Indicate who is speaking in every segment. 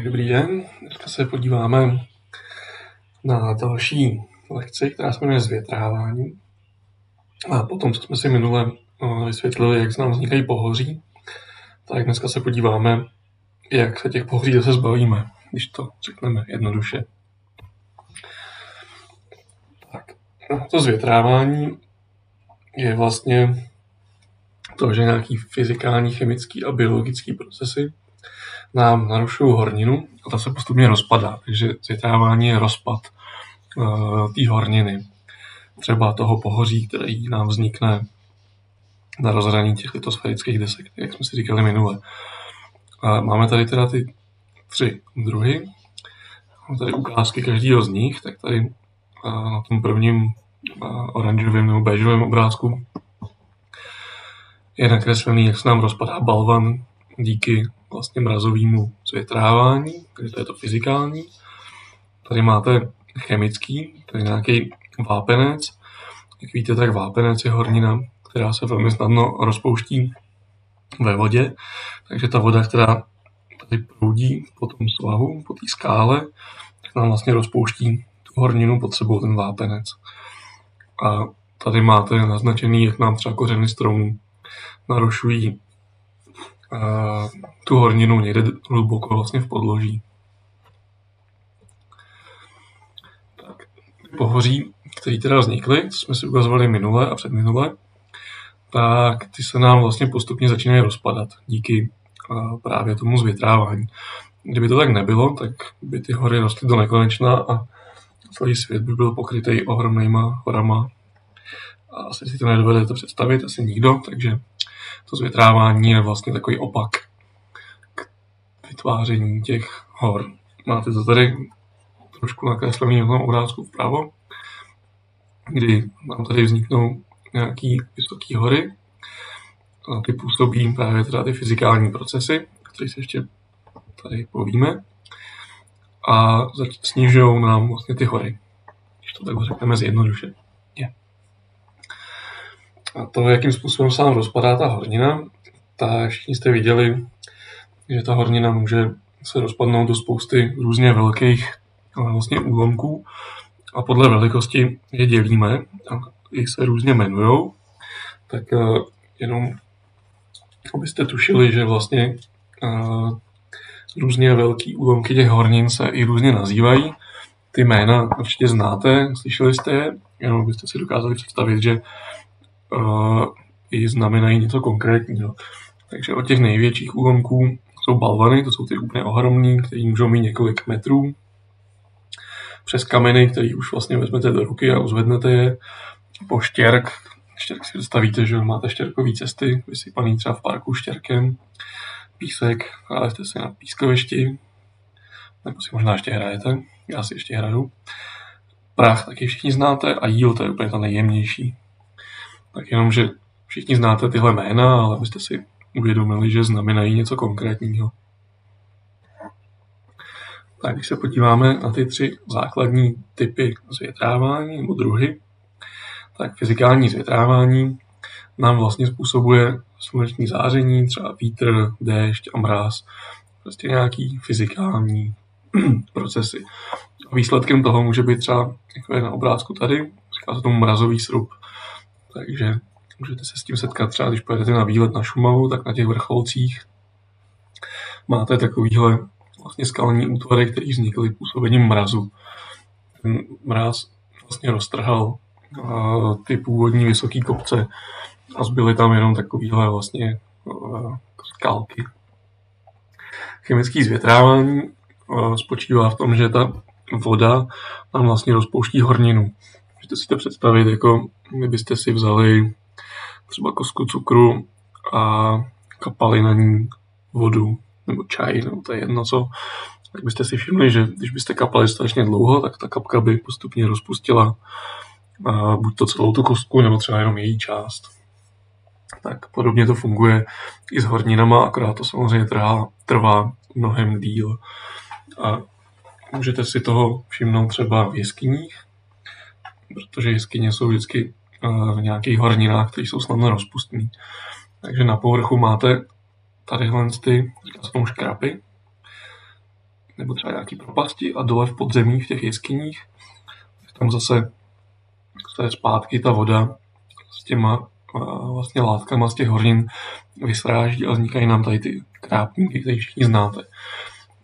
Speaker 1: Dobrý den, dneska se podíváme na další lekci, která se jmenuje zvětrávání. A potom, co jsme si minule vysvětlili, jak nám vznikají pohoří, tak dneska se podíváme, jak se těch pohoří zase zbavíme, když to řekneme jednoduše. Tak, to zvětrávání je vlastně to, že nějaký fyzikální, chemický a biologický procesy nám narušují horninu a ta se postupně rozpadá. Takže zvětrávání je rozpad té horniny. Třeba toho pohoří, který nám vznikne na rozhraní těch litosférických desek, jak jsme si říkali minule. Máme tady teda ty 3 druhy. Máme tady ukázky každého z nich, tak tady na tom prvním oranžovém nebo béžovém obrázku je nakreslený, jak se nám rozpadá balvan díky vlastně mrazovému zvětrávání, takže to je to fyzikální. Tady máte chemický, to je nějaký vápenec. Jak víte, tak vápenec je hornina, která se velmi snadno rozpouští ve vodě, takže ta voda, která tady proudí po tom svahu, po té skále, tak nám vlastně rozpouští tu horninu pod sebou, ten vápenec. A tady máte naznačený, jak nám třeba kořeny stromů narušují tu horninu někde hluboko vlastně v podloží. Tak, pohoří, které teda vznikly, co jsme si ukazovali minule a předminule, tak ty se nám vlastně postupně začínají rozpadat díky právě tomu zvětrávání. Kdyby to tak nebylo, tak by ty hory rostly do nekonečna a celý svět by byl pokrytý ohromnýma horama. A asi si to nedovedete představit, asi nikdo, takže to zvětrávání je vlastně takový opak k vytváření těch hor. Máte to tady trošku nakreslený na tom obrázku vpravo, kdy nám tady vzniknou nějaký vysoké hory. A ty působí právě teda ty fyzikální procesy, které se ještě tady povíme. A snižují nám vlastně ty hory, když to takhle řekneme zjednodušeně. A to, jakým způsobem se nám rozpadá ta hornina, tak všichni jste viděli, že ta hornina může se rozpadnout do spousty různě velkých vlastně úlomků a podle velikosti je dělíme a jich se různě jmenujou. Tak jenom abyste tušili, že vlastně různě velký úlomky těch hornin se i různě nazývají. Ty jména určitě znáte, slyšeli jste je, jenom abyste si dokázali představit, že i znamenají něco konkrétního. Takže od těch největších úlomků jsou balvany, to jsou ty úplně ohromný, které můžou mít několik metrů. Přes kameny, který už vlastně vezmete do ruky a uzvednete je. Po štěrk si představíte, že máte štěrkové cesty, vysypaný třeba v parku štěrkem. Písek, hráli jste si na pískovišti, nebo si možná ještě hrajete, já si ještě hraju. Prach taky všichni znáte a jíl, to je úplně ta nejjemnější. Tak jenom, že všichni znáte tyhle jména, ale abyste si uvědomili, že znamenají něco konkrétního. Tak když se podíváme na ty 3 základní typy zvětrávání nebo druhy, tak fyzikální zvětrávání nám vlastně způsobuje sluneční záření, třeba vítr, déšť a mráz. Prostě nějaký fyzikální procesy. A výsledkem toho může být třeba, jako je na obrázku tady, říká se tomu mrazový srub. Takže můžete se s tím setkat třeba, když pojedete na výlet na Šumavu, tak na těch vrcholcích máte takovýhle vlastně skalní útvary, které vznikly působením mrazu. Ten mráz vlastně roztrhal ty původní vysoké kopce a zbyly tam jenom takovýhle vlastně skalky. Chemické zvětrávání spočívá v tom, že ta voda tam vlastně rozpouští horninu. Můžete si to představit, jako kdybyste si vzali třeba kosku cukru a kapali na ní vodu nebo čaj, nebo to je jedno co, tak byste si všimli, že když byste kapali strašně dlouho, tak ta kapka by postupně rozpustila buď to celou tu kostku, nebo třeba jenom její část. Tak podobně to funguje i s horninama, akorát to samozřejmě trvá mnohem díl. A můžete si toho všimnout třeba v jeskyních, protože jeskyně jsou vždycky v nějakých horninách, které jsou snadno rozpustné. Takže na povrchu máte tadyhle ty, říká se tomu škrapy, nebo třeba nějaký propasti a dole v podzemí v těch jeskyních, tam zase zpátky ta voda s těma vlastně látkama z těch hornin vysráží a vznikají nám tady ty krápníky, které všichni znáte.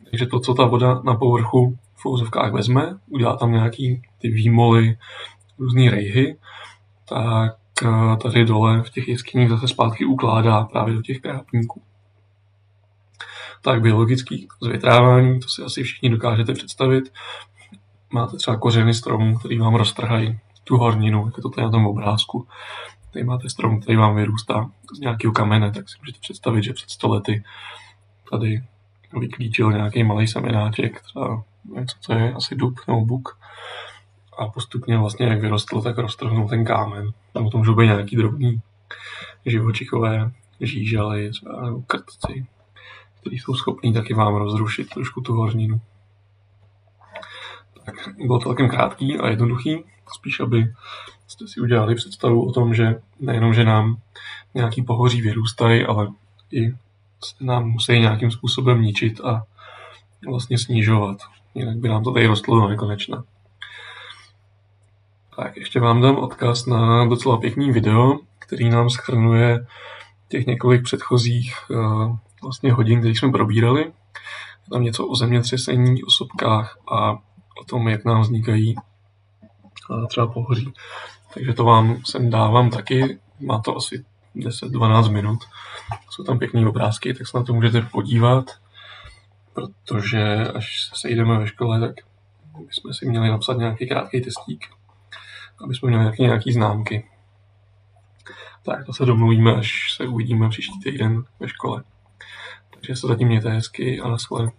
Speaker 1: Takže to, co ta voda na povrchu v úzovkách vezme, udělá tam nějaký ty výmoly, různý rejhy, tak tady dole v těch jeskyních zase zpátky ukládá právě do těch krápníků. Tak biologický zvětrávání, to si asi všichni dokážete představit. Máte třeba kořeny stromů, který vám roztrhají tu horninu, jak je to tady na tom obrázku. Tady máte strom, který vám vyrůstá z nějakého kamene, tak si můžete představit, že před 100 lety tady vyklíčil nějaký malý semenáček, třeba něco, co je asi dub nebo buk. A postupně vlastně, jak vyrostl, tak roztrhnul ten kámen. Tam to můžou být nějaký drobný živočichové žížaly třeba, nebo krtci, kteří jsou schopní taky vám rozrušit trošku tu horninu. Tak bylo to celkem krátký a jednoduchý, spíš aby jste si udělali představu o tom, že nejenom, že nám nějaký pohoří vyrůstají, ale i se nám musí nějakým způsobem ničit a vlastně snižovat. Jinak by nám to tady rostlo do nekonečna. Tak ještě vám dám odkaz na docela pěkný video, který nám shrnuje těch několik předchozích vlastně hodin, které jsme probírali. Je tam něco o zemětřesení, o sopkách a o tom, jak nám vznikají třeba pohoří. Takže to vám sem dávám taky, má to asi 10-12 minut. Jsou tam pěkný obrázky, tak se na to můžete podívat, protože až se sejdeme ve škole, tak bychom si měli napsat nějaký krátký testík, aby jsme měli nějaký známky. Tak to se domluvíme, až se uvidíme příští týden ve škole. Takže se zatím mějte hezky a naschle.